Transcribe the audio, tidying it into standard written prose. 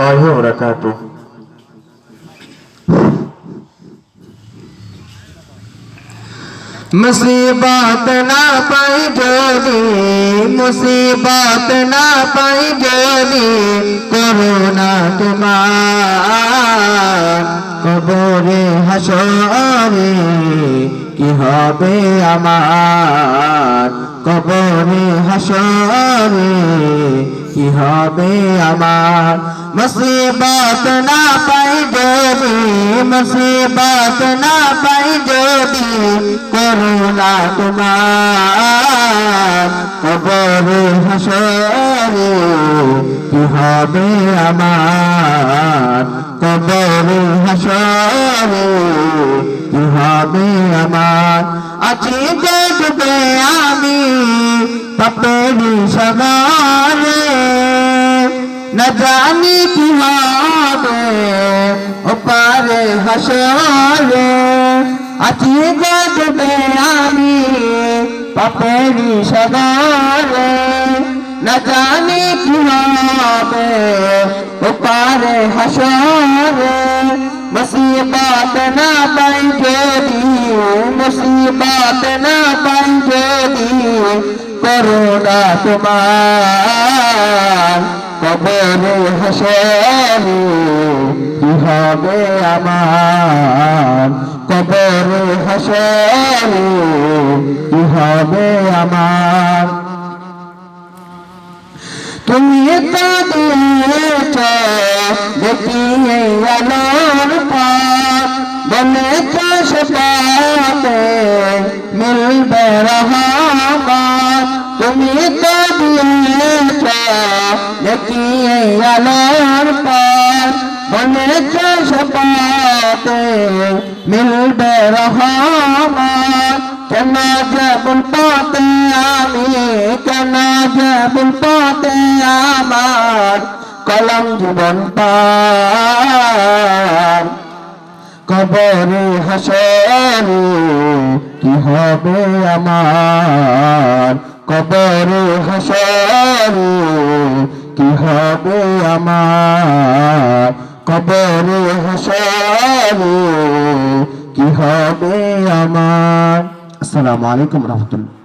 রহমতুল্লাহি ওয়া বারাকাতুহু। মুসিবত না পাই যদি, মুসিবত না পাই যদি, করুণা তোমার কবরে হাসরে কি হবে আমার, কবরে হাসরে কি হবে আমার। মুসিবত না পাই যদি, মুসিবত না পাই যদি, করুণা তোমার কবরে হাসরে কি হবে আমার, কবরে হাসরে কি হবে আমার। আছি দেখবে আমি পাপেরি সাগরে, না জানি কি হবে ওপারে হাসরে। আছি দেখবে আমি পাপেরি সাগরে, না জানি কি হবে ওপারে হাসরে। মুসিবত না পাই যদি, মুসিবত না পাই যদি, করুণা তোমার কবরে হাসরে কি হবে আমার, কবরে হাসরে কি হবে আমার। তুমি তো দিয়েছ দেখিয়ে আলোর পথ, বলেছ সে পথে মিলবে রহমত। তুমি তো দিয়েছ দেখিয়ে আলোর পথ, বলেছ সে পথে মিলবে রহমত। কেন যাবুল পথে আমি, কেন যাবুল পথে আমার কলম জীবন পার। কবরে হাসরে কি হবে আমার, কবরে হাসরে কি হবে আমার, কবরে হাসরে কি হবে আমার। আসসালামু আলাইকুম ওয়া রাহমাতুল্লাহ।